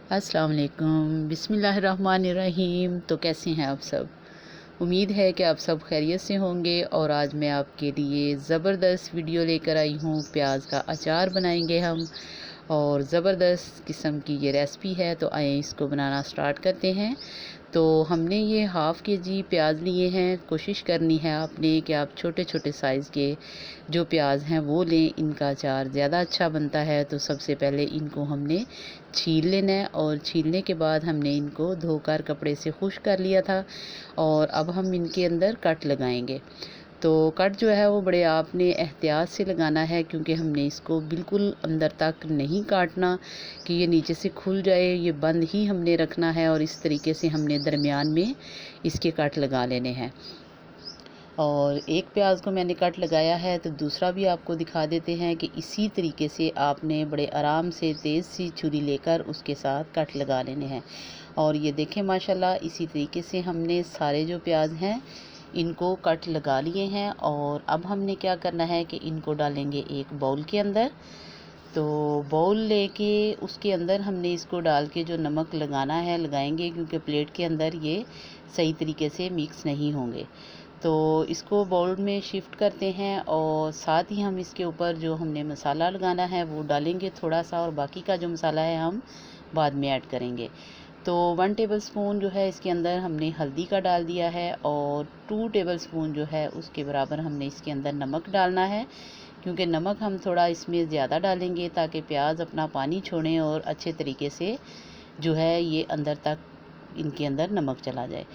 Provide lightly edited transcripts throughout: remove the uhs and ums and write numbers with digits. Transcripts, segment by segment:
अस्सलाम वालेकुम, बिस्मिल्लाहिर्रहमानिर्रहीम। तो कैसे हैं आप सब? उम्मीद है कि आप सब खैरियत से होंगे। और आज मैं आपके लिए ज़बरदस्त वीडियो लेकर आई हूँ। प्याज का अचार बनाएंगे हम, और ज़बरदस्त किस्म की ये रेसिपी है। तो आइए इसको बनाना स्टार्ट करते हैं। तो हमने ये हाफ़ केजी प्याज लिए हैं। कोशिश करनी है आपने कि आप छोटे छोटे साइज़ के जो प्याज हैं वो लें, इनका अचार ज़्यादा अच्छा बनता है। तो सबसे पहले इनको हमने छील लेना है, और छीलने के बाद हमने इनको धोकर कपड़े से खुश कर लिया था। और अब हम इनके अंदर कट लगाएंगे। तो कट जो है वो बड़े आपने एहतियात से लगाना है, क्योंकि हमने इसको बिल्कुल अंदर तक नहीं काटना कि ये नीचे से खुल जाए। ये बंद ही हमने रखना है, और इस तरीके से हमने दरमियान में इसके कट लगा लेने हैं। और एक प्याज को मैंने कट लगाया है, तो दूसरा भी आपको दिखा देते हैं कि इसी तरीके से आपने बड़े आराम से तेज़ सी छुरी लेकर उसके साथ कट लगा लेने हैं। और ये देखें माशाल्लाह, इसी तरीके से हमने सारे जो प्याज हैं इनको कट लगा लिए हैं। और अब हमने क्या करना है कि इनको डालेंगे एक बाउल के अंदर। तो बाउल लेके उसके अंदर हमने इसको डाल के जो नमक लगाना है लगाएंगे, क्योंकि प्लेट के अंदर ये सही तरीके से मिक्स नहीं होंगे। तो इसको बाउल में शिफ्ट करते हैं, और साथ ही हम इसके ऊपर जो हमने मसाला लगाना है वो डालेंगे थोड़ा सा, और बाकी का जो मसाला है हम बाद में ऐड करेंगे। तो 1 टेबलस्पून जो है इसके अंदर हमने हल्दी का डाल दिया है, और 2 टेबलस्पून जो है उसके बराबर हमने इसके अंदर नमक डालना है। क्योंकि नमक हम थोड़ा इसमें ज़्यादा डालेंगे ताकि प्याज अपना पानी छोड़ें और अच्छे तरीके से जो है ये अंदर तक इनके अंदर नमक चला जाए।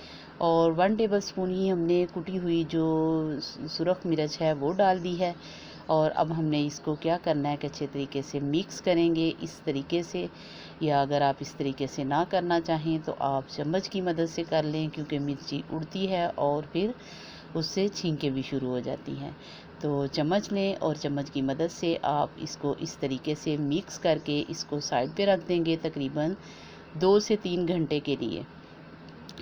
और 1 टेबलस्पून ही हमने कुटी हुई जो सुरख मिर्च है वो डाल दी है। और अब हमने इसको क्या करना है कि अच्छे तरीके से मिक्स करेंगे इस तरीके से, या अगर आप इस तरीके से ना करना चाहें तो आप चम्मच की मदद से कर लें, क्योंकि मिर्ची उड़ती है और फिर उससे छींकें भी शुरू हो जाती हैं। तो चम्मच लें, और चम्मच की मदद से आप इसको इस तरीके से मिक्स करके इसको साइड पे रख देंगे तकरीबन 2 से 3 घंटे के लिए।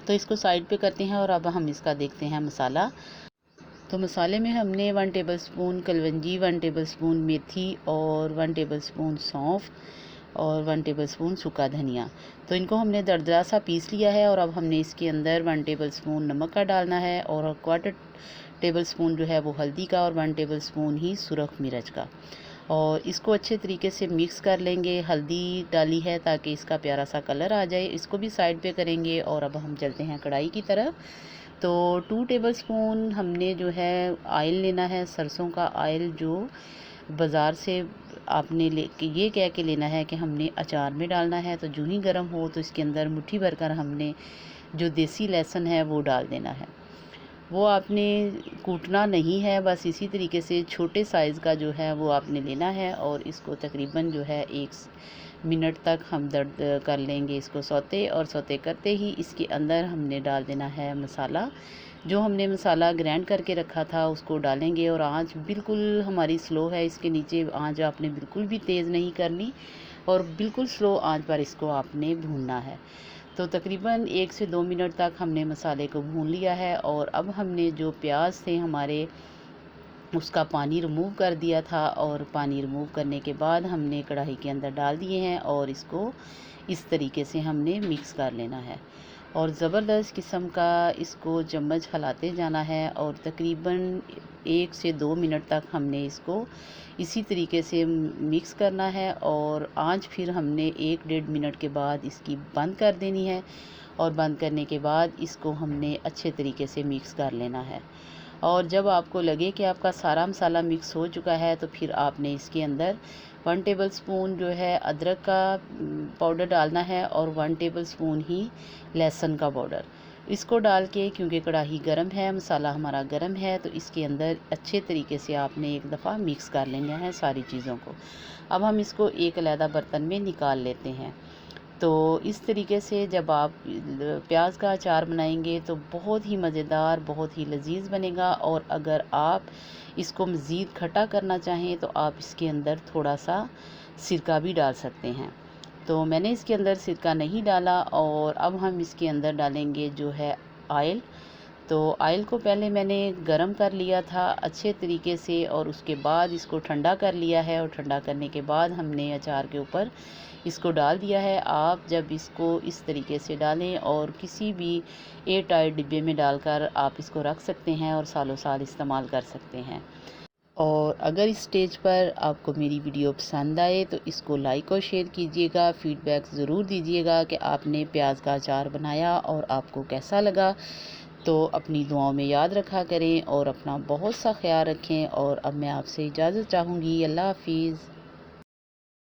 तो इसको साइड पे करते हैं, और अब हम इसका देखते हैं मसाला। तो मसाले में हमने 1 टेबलस्पून कलवंजी, 1 टेबलस्पून मेथी, और 1 टेबलस्पून सौंफ, और 1 टेबलस्पून सूखा धनिया। तो इनको हमने दरदरा सा पीस लिया है। और अब हमने इसके अंदर 1 टेबलस्पून नमक का डालना है, और 1/4 टेबलस्पून जो है वो हल्दी का, और 1 टेबलस्पून ही सुरख मिर्च का। और इसको अच्छे तरीके से मिक्स कर लेंगे। हल्दी डाली है ताकि इसका प्यारा सा कलर आ जाए। इसको भी साइड पे करेंगे, और अब हम चलते हैं कढ़ाई की तरफ। तो 2 टेबलस्पून हमने जो है ऑयल लेना है, सरसों का ऑयल, जो बाज़ार से आपने ये कह के लेना है कि हमने अचार में डालना है। तो जो ही गर्म हो तो इसके अंदर मुट्ठी भरकर हमने जो देसी लहसुन है वो डाल देना है। वो आपने कूटना नहीं है, बस इसी तरीके से छोटे साइज़ का जो है वो आपने लेना है। और इसको तकरीबन जो है 1 मिनट तक हम दर्द कर लेंगे इसको सौते। और सौते करते ही इसके अंदर हमने डाल देना है मसाला। जो हमने मसाला ग्राइंड करके रखा था उसको डालेंगे, और आंच बिल्कुल हमारी स्लो है। इसके नीचे आंच आपने बिल्कुल भी तेज़ नहीं करनी, और बिल्कुल स्लो आंच पर इसको आपने भूनना है। तो तकरीबन 1 से 2 मिनट तक हमने मसाले को भून लिया है। और अब हमने जो प्याज थे हमारे उसका पानी रिमूव कर दिया था, और पानी रिमूव करने के बाद हमने कढ़ाई के अंदर डाल दिए हैं, और इसको इस तरीके से हमने मिक्स कर लेना है। और ज़बरदस्त किस्म का इसको चम्मच हिलाते जाना है, और तकरीबन 1 से 2 मिनट तक हमने इसको इसी तरीके से मिक्स करना है। और आंच फिर हमने 1-1.5 मिनट के बाद इसकी बंद कर देनी है, और बंद करने के बाद इसको हमने अच्छे तरीके से मिक्स कर लेना है। और जब आपको लगे कि आपका सारा मसाला मिक्स हो चुका है, तो फिर आपने इसके अंदर 1 टेबलस्पून जो है अदरक का पाउडर डालना है, और 1 टेबलस्पून ही लहसुन का पाउडर। इसको डाल के, क्योंकि कढ़ाई गर्म है, मसाला हमारा गर्म है, तो इसके अंदर अच्छे तरीके से आपने एक दफ़ा मिक्स कर लेना है सारी चीज़ों को। अब हम इसको एक अलहदा बर्तन में निकाल लेते हैं। तो इस तरीके से जब आप प्याज का अचार बनाएंगे तो बहुत ही मज़ेदार, बहुत ही लजीज बनेगा। और अगर आप इसको मज़ीद खट्टा करना चाहें तो आप इसके अंदर थोड़ा सा सिरका भी डाल सकते हैं। तो मैंने इसके अंदर सिरका नहीं डाला। और अब हम इसके अंदर डालेंगे जो है ऑयल। तो ऑयल को पहले मैंने गरम कर लिया था अच्छे तरीके से, और उसके बाद इसको ठंडा कर लिया है। और ठंडा करने के बाद हमने अचार के ऊपर इसको डाल दिया है। आप जब इसको इस तरीके से डालें और किसी भी एयर टाइट डिब्बे में डालकर आप इसको रख सकते हैं और सालों साल इस्तेमाल कर सकते हैं। और अगर इस स्टेज पर आपको मेरी वीडियो पसंद आए तो इसको लाइक और शेयर कीजिएगा। फीडबैक ज़रूर दीजिएगा कि आपने प्याज का अचार बनाया और आपको कैसा लगा। तो अपनी दुआओं में याद रखा करें और अपना बहुत सा ख्याल रखें। और अब मैं आपसे इजाज़त चाहूँगी। अल्लाह हाफिज़।